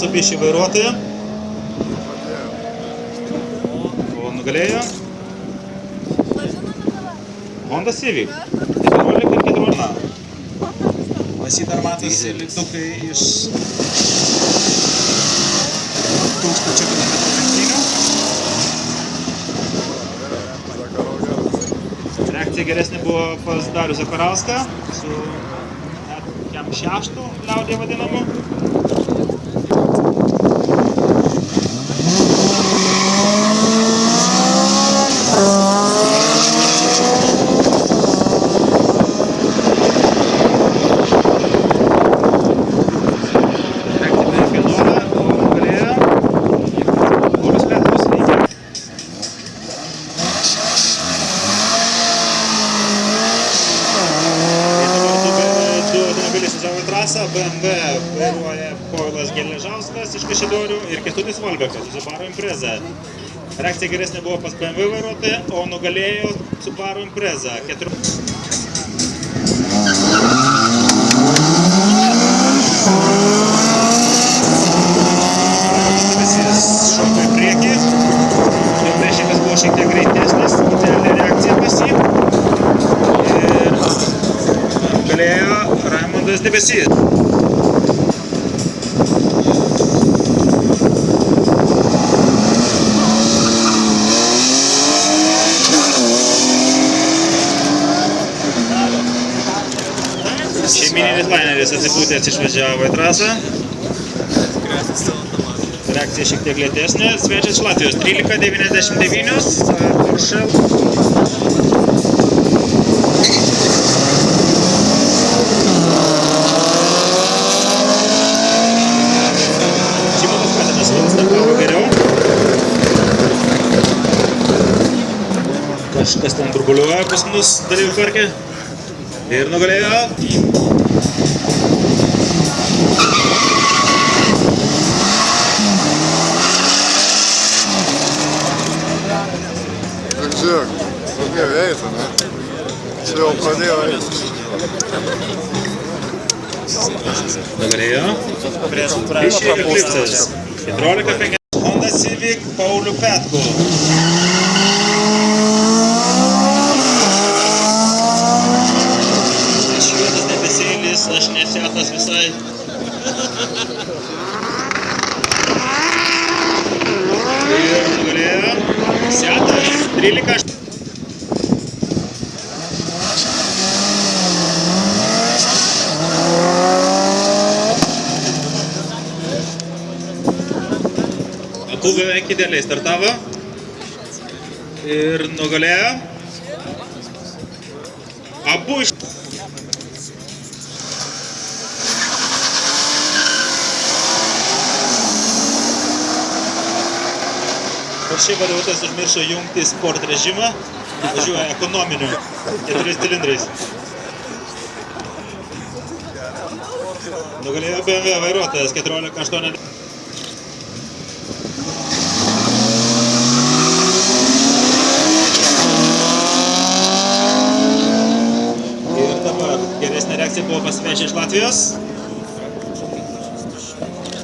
Mitsubishi vairuotoją. O nugalėjo Honda Civic 14. Pas jį dar matosi lipdukai iš 1000 km lenktynių. Reakcija geresnė buvo pas Darių Zakarauską su net 6 liaudėje vadinamu. BMW vairuoja Povilas Geležauskas iš Kaišiadorių ir Kęstutis Volbekas Subaru Impreza. Reakcija geresnė buvo pas BMW vairuotoją, o nugalėjo Subaru Impreza. Šoka į priekį. Jo priešikas buvo šiek tiek greitesnis, ideali reakcija pas jį. Ir nugalėjo Raimondas Debesys. Šeimininis laineris atsipūtęs išvažiavo į trasą. Reakcija šiek tiek lėtesnė. Svečias iš Latvijos 13.99. Porsche. Simonas Katinas startavo geriau. Kažkas ten burbuliuoja pas mus dalyvių parke. Ir nugalėjo. Žiūrėk, pradėjo eiti, ne? Čia jau pradėjo eiti. Nugalėjo. Mišė Eklipsas. 14.5. Honda Civic Paulių Petkų. Švietas debesėlis, aš nesėtas visai. Ir nugalėjo. Setas 13. Abu beveik idealiai startavo. Ir nugalėjo. Abu iš... Porsche vairuotojas užmiršo jungti sport režimą, važiuoja ekonominiu 4 cilindrais. Nugalėjo BMW vairuotojas 14.8. Ir dabar geresnė reakcija buvo pasvečiai iš Latvijos.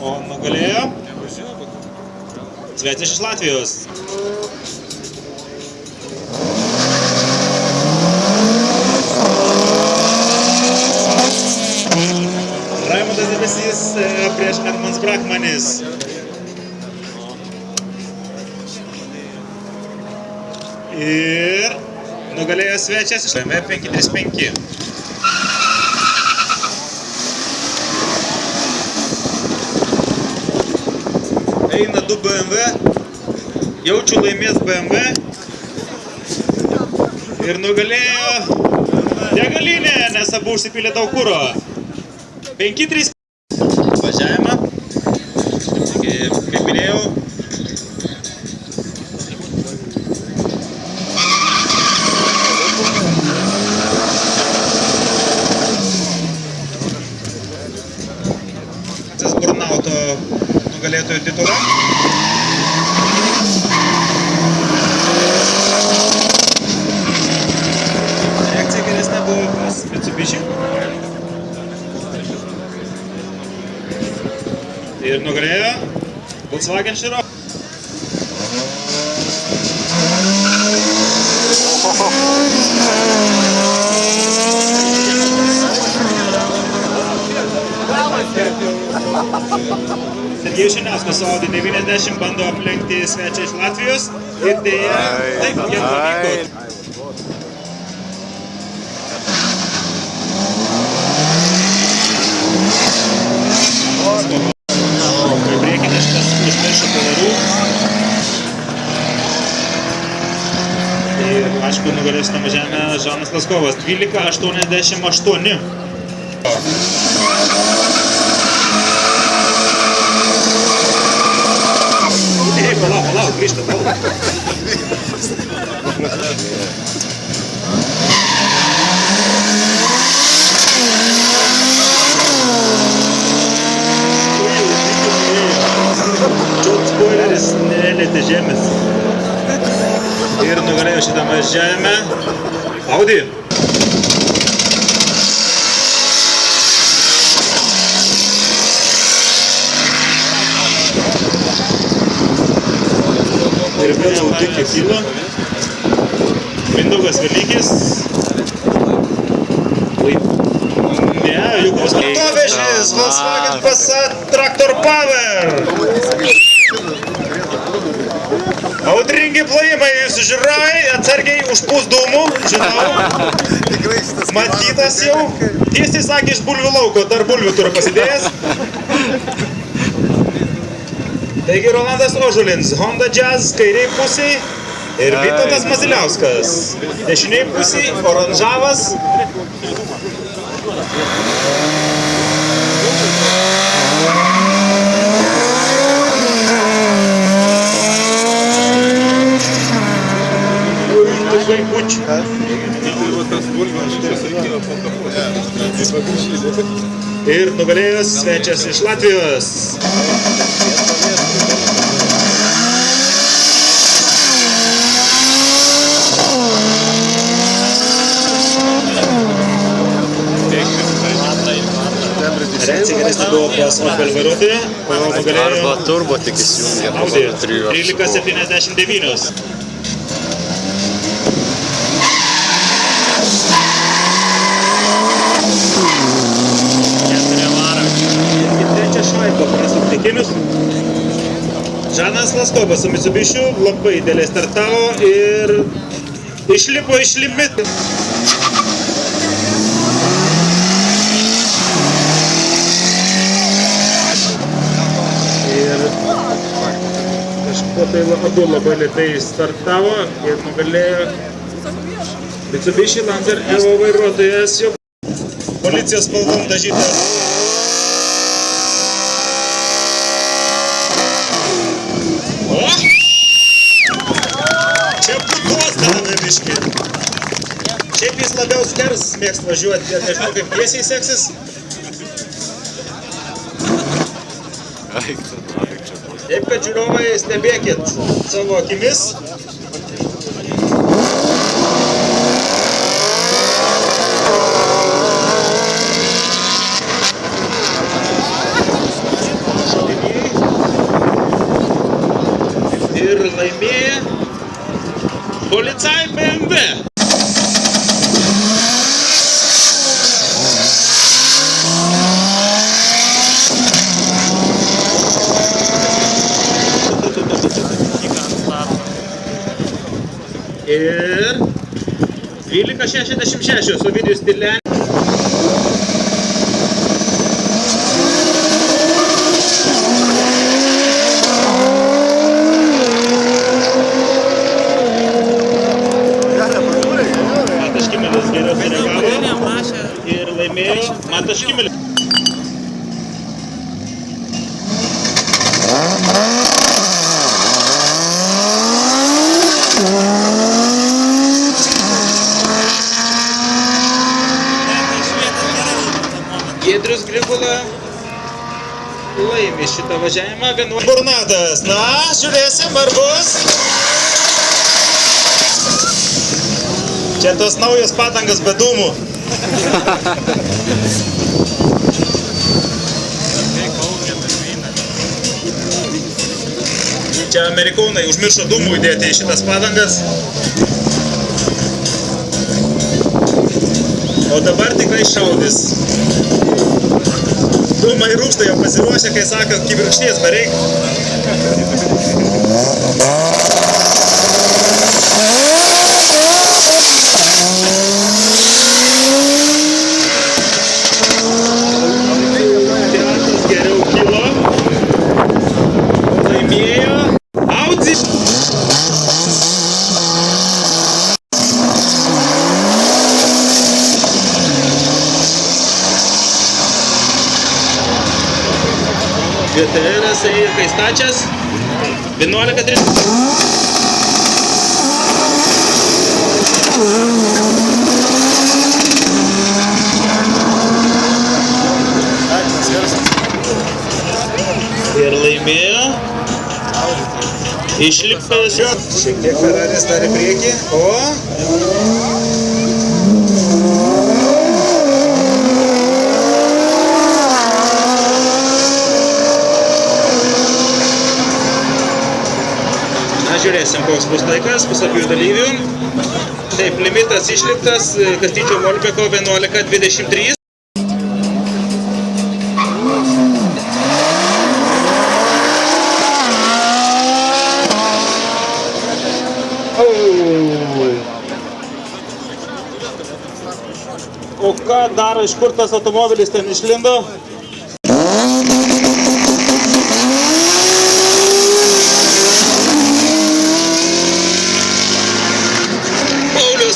O nugalėjo svečias iš Latvijos. Raimondas Debesys prieš Edmunds Brakmanis. Ir nugalėjo svečias iš BMW 535. Eina 2 BMW, jaučiu laimės BMW ir nugalėjo degalinė, nes abu užsipylė daug kuro. 5-3 važiavimą, kaip minėjau. Burnauto nugalėtojų titulą. Reakcija geresnė buvo pas Mitsubishi. Ir nugalėjo Volkswagen Chiron. Sergejus Šiniauskas su Audi 90 bando aplenkti svečią iš Latvijos ir dėja, taip, jam pavyko. Į priekį neštas užmiršo pavarų. Ir aišku, nugalės tam žemę Žanas Laskovas. 12.88. Ei, palauk, grįžta, palauk. Spoileris nelietė žemės. Ir nugalėjo šitą žemę Audi. Ir vėl Audi kilo. Mindaugas Velykis. Ne, Jukos Matovežis, Volkswagen Passat Traktor Power. Audringi plojimai jūsų žiūrovai, atsargiai užpūs dūmų, žinau. Matytas jau, tiesiai sakė iš bulvių lauko, dar bulvių turiu pasidėjęs. Taigi Rolandas Ožulins, Honda Jazz kairiai pusiai ir Vytautas Maziliauskas. Dešiniai pusiai Oranžavas. Ir nugalėjęs svečias iš Latvijos. Reakcija geresnė buvo pas Opel vairuotoją, o nugalėjo arba turbo tik įsijungė. Audi 13.79. Trečią šaibą prasukti kelius. Žanas Laskovas su Mitsubishiu labai dėlė startavo ir išlipo iš limitų. Ir kažko tai abu labai lėtai startavo ir nugalėjo Mitsubishi Lancer Evo vairuotojas jau policijos spalvom dažytas. Čia putos dana biškį. Šiaip jis labiau skers mėgst važiuoti, ir nežinau kaip tiesiai seksis. Taip, kad žiūrovai stebėkit savo akimis. Ir laimėjo Polizei BMW. Ir 12.66 Ovidijus Tirlenis. Matas Kimelis geriau sureagavo ir laimėjo Matas Kimelis. Giedrius Grigula laimi šitą važiavimą 11. Burnatas. Na, žiūrėsim, ar bus. Čia tos naujos padangas be dūmų. Čia amerikonai užmiršo dūmų įdėti į šitas padangas. O dabar tikrai šaudys. Dūmai rūksta, jau pasiruošę, kai sako, kibirkšties bereik. Teatras geriau kilo. Laimėjo. Audi. GTR kai stačias 11.30. Ir laimėjo. Išlipęs. Šiek tiek Ferraris dar į priekį. O? Žiūrėsim, koks bus laikas, bus abiejų dalyvių. Taip, limitas išliktas, Kastyčio Volbeko 11.23. O ką daro, iš kur tas automobilis ten išlindo?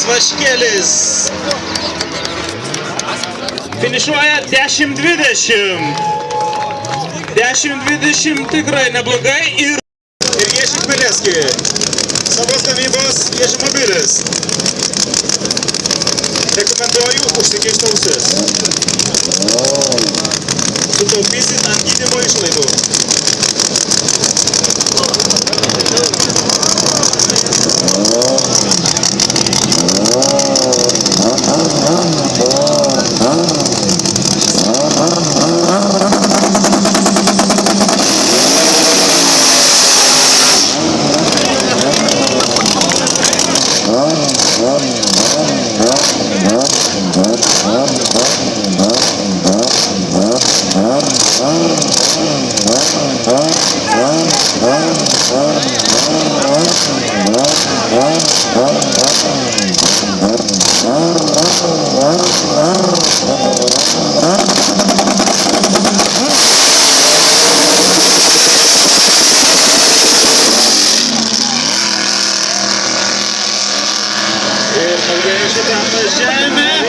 Vaškelis finišuoja 10.20. 10.20 tikrai neblogai ir Ježy Chmelevski. Savos gamybos Ježimobilis. Rekomenduoju užsikišti ausis. Sutaupysit ant gydymo išlaidų. Ir pagreišite žemę.